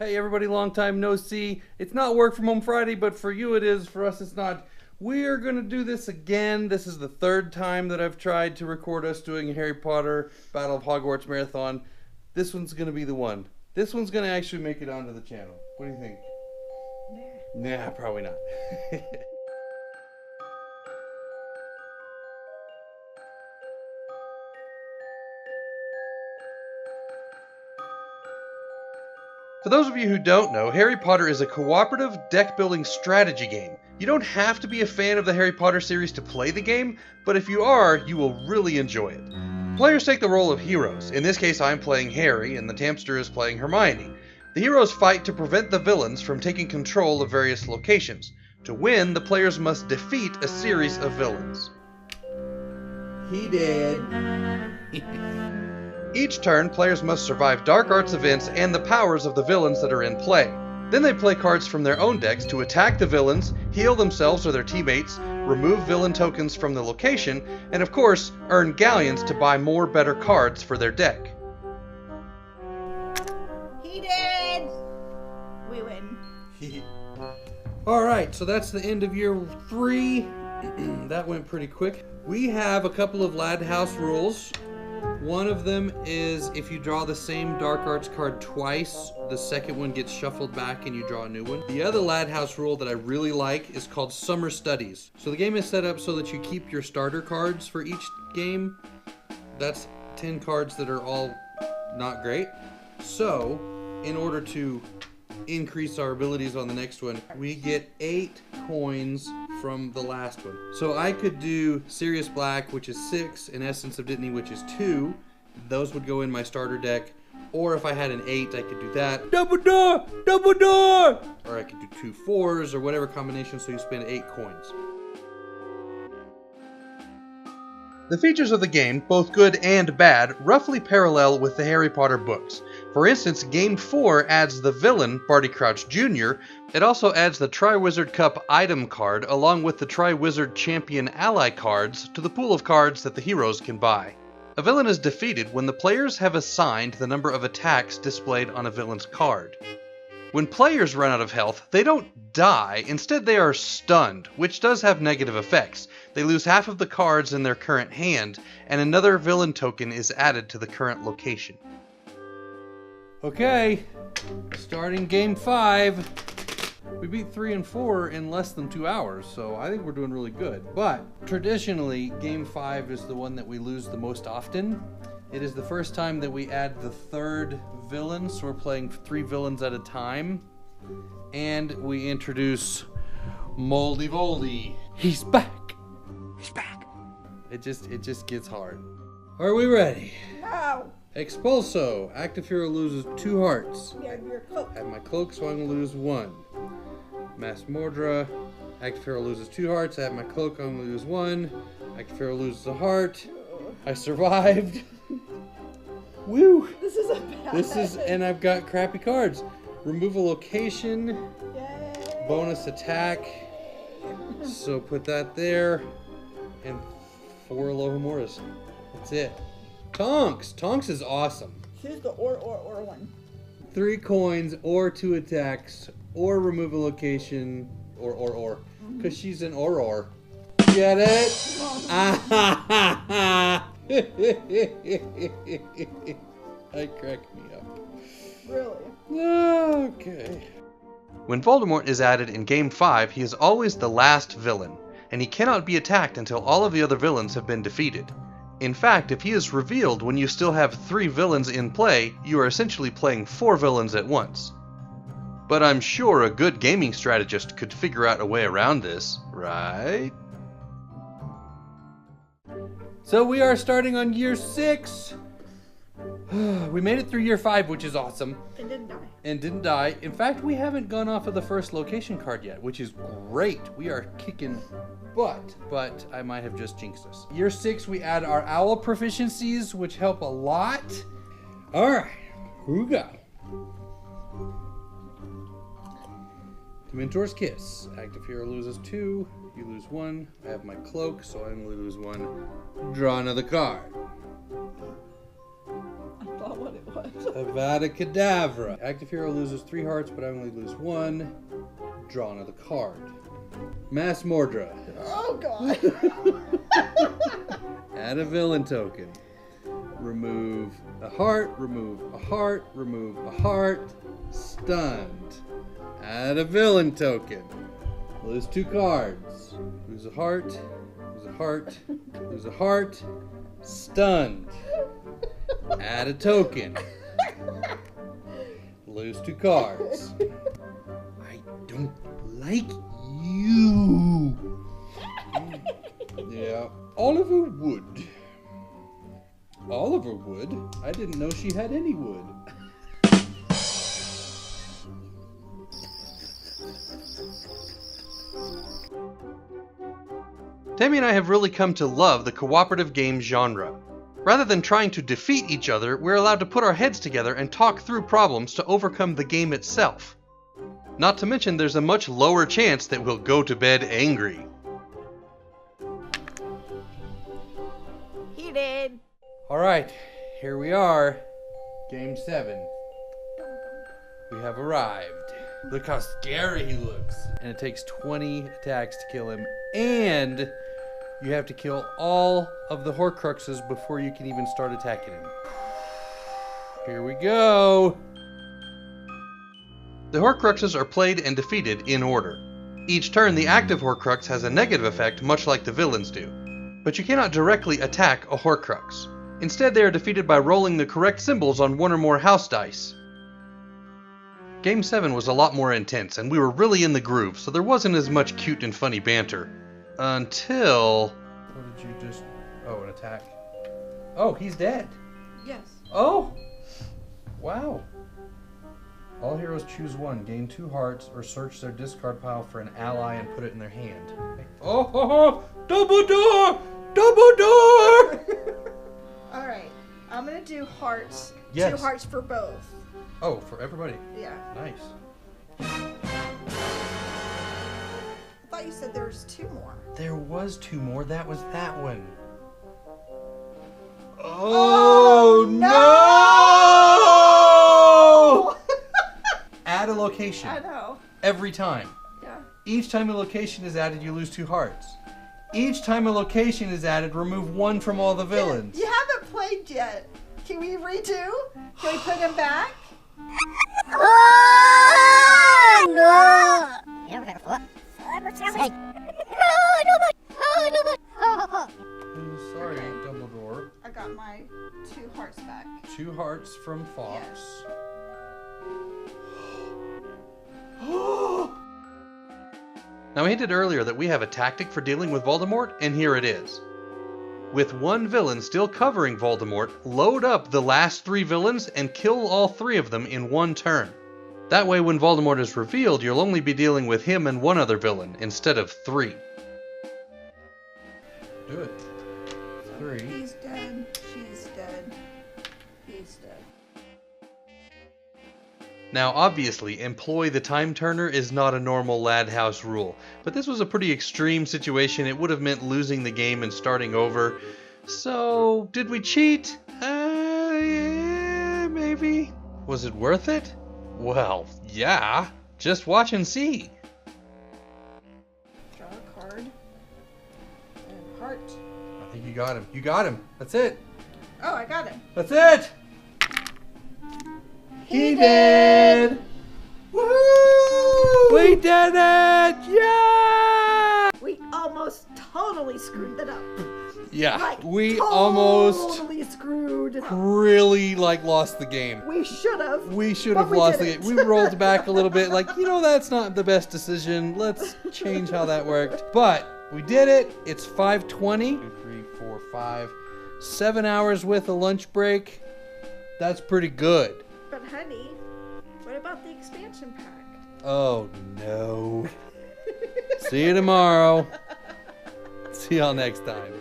Hey everybody, long time no see. It's not work from home Friday, but for you it is, for us it's not. We're gonna do this again. This is the third time that I've tried to record us doing a Harry Potter Battle of Hogwarts marathon. This one's gonna be the one. This one's gonna actually make it onto the channel. What do you think? Nah, probably not. For those of you who don't know, Harry Potter is a cooperative deck-building strategy game. You don't have to be a fan of the Harry Potter series to play the game, but if you are, you will really enjoy it. Players take the role of heroes. In this case, I'm playing Harry, and the Tamster is playing Hermione. The heroes fight to prevent the villains from taking control of various locations. To win, the players must defeat a series of villains. He did. Each turn, players must survive dark arts events and the powers of the villains that are in play. Then they play cards from their own decks to attack the villains, heal themselves or their teammates, remove villain tokens from the location, and of course, earn galleons to buy more better cards for their deck. He did! We win. Alright, so that's the end of year 3. That went pretty quick. We have a couple of Lad House rules. One of them is if you draw the same Dark Arts card twice, the second one gets shuffled back and you draw a new one. The other Lad House rule that I really like is called Summer Studies. So the game is set up so that you keep your starter cards for each game. That's 10 cards that are all not great. So, in order to increase our abilities on the next one, we get 8 coins from the last one. So I could do Sirius Black, which is 6, and Essence of Dittany, which is 2. Those would go in my starter deck. Or if I had an 8, I could do that. Double door! Double door! Or I could do 2 4s or whatever combination, so you spend 8 coins. The features of the game, both good and bad, roughly parallel with the Harry Potter books. For instance, Game 4 adds the villain, Barty Crouch Jr. It also adds the Triwizard Cup item card along with the Triwizard Champion ally cards to the pool of cards that the heroes can buy. A villain is defeated when the players have assigned the number of attacks displayed on a villain's card. When players run out of health, they don't die, instead they are stunned, which does have negative effects. They lose half of the cards in their current hand, and another villain token is added to the current location. Okay, starting game 5. We beat 3 and 4 in less than 2 hours, so I think we're doing really good. But traditionally, game 5 is the one that we lose the most often. It is the first time that we add the third villain, so we're playing 3 villains at a time. And we introduce Moldy Voldy. He's back! He's back! It just gets hard. Are we ready? No! Expulso. Active hero loses 2 hearts. You have your cloak. I have my cloak, so I'm going to lose 1. Mass Mordra. Active hero loses 2 hearts. I have my cloak, I'm going to lose 1. Active hero loses a heart. I survived. Woo! This is a bad. And I've got crappy cards. Remove a location. Yay. Bonus attack. So put that there. And 4 Alohamoras. That's it. Tonks! Tonks is awesome. Choose the or one. 3 coins, or 2 attacks, or remove a location, or. Because she's an or. Get it? That cracked me up. Really? Okay. When Voldemort is added in Game 5, he is always the last villain, and he cannot be attacked until all of the other villains have been defeated. In fact, if he is revealed when you still have 3 villains in play, you are essentially playing 4 villains at once. But I'm sure a good gaming strategist could figure out a way around this, right? So we are starting on year 6. We made it through year 5, which is awesome. And didn't die. In fact, we haven't gone off of the first location card yet, which is great. We are kicking butt, but I might have just jinxed us. Year 6, we add our owl proficiencies, which help a lot. All right, here we go. Mentor's Kiss. Active hero loses 2. You lose 1. I have my cloak, so I'm going to lose 1. Draw another card. I thought what it was. Avada Kedavra. Active hero loses 3 hearts, but I only lose 1. Draw another card. Mass Mordra. Oh god. Add a villain token. Remove a heart, remove a heart, remove a heart. Stunned. Add a villain token. Lose 2 cards. Lose a heart, lose a heart, lose a heart. Stunned. Add a token. Lose 2 cards. I don't like you. Yeah. Oliver Wood. Oliver Wood? I didn't know she had any wood. Tammy and I have really come to love the cooperative game genre. Rather than trying to defeat each other, we're allowed to put our heads together and talk through problems to overcome the game itself. Not to mention there's a much lower chance that we'll go to bed angry. He did. Alright, here we are. Game 7. We have arrived. Look how scary he looks. And it takes 20 attacks to kill him. And you have to kill all of the Horcruxes before you can even start attacking him. Here we go. The Horcruxes are played and defeated in order. Each turn, the active Horcrux has a negative effect, much like the villains do. But you cannot directly attack a Horcrux. Instead, they are defeated by rolling the correct symbols on 1 or more house dice. Game 7 was a lot more intense, and we were really in the groove, so there wasn't as much cute and funny banter. Until... What did you just... Oh, an attack. Oh, he's dead. Yes. Oh! Wow. All heroes choose 1, gain 2 hearts, or search their discard pile for an ally and put it in their hand. Oh, ho, ho! Double door! Double door! Alright, I'm gonna do hearts. Yes. 2 hearts for both. Oh, for everybody. Yeah. Nice. I thought you said there was 2 more. There was 2 more. That was that one. Oh, no! Add a location. I know. Every time. Yeah. Each time a location is added, you lose 2 hearts. Each time a location is added, remove 1 from all the villains. You haven't played yet. Can we redo? Can we put him back? Oh, no! Sorry, Dumbledore. I got my 2 hearts back. 2 hearts from Fox. Now, I hinted earlier that we have a tactic for dealing with Voldemort, and here it is. With 1 villain still covering Voldemort, load up the last 3 villains and kill all 3 of them in 1 turn. That way, when Voldemort is revealed, you'll only be dealing with him and 1 other villain, instead of 3. Do it. 3. He's dead. She's dead. He's dead. Now, obviously, employ the time turner is not a normal lad house rule, but this was a pretty extreme situation. It would have meant losing the game and starting over. So, did we cheat? Yeah, maybe. Was it worth it? Well, yeah. Just watch and see. Draw a card. And heart. I think you got him. You got him. That's it. Oh, I got him. That's it. He did! Woo! We did it! Yeah! We almost totally screwed it up. Yeah, Like, we almost totally screwed it up. really lost the game. We should have. We should but have we lost the didn't. game. We rolled back a little bit, that's not the best decision. Let's change how that worked. But we did it. It's 5:20. 2, 3, 4, 5. 7 hours with a lunch break. That's pretty good. But honey, what about the expansion pack? Oh no. See you tomorrow. See y'all next time.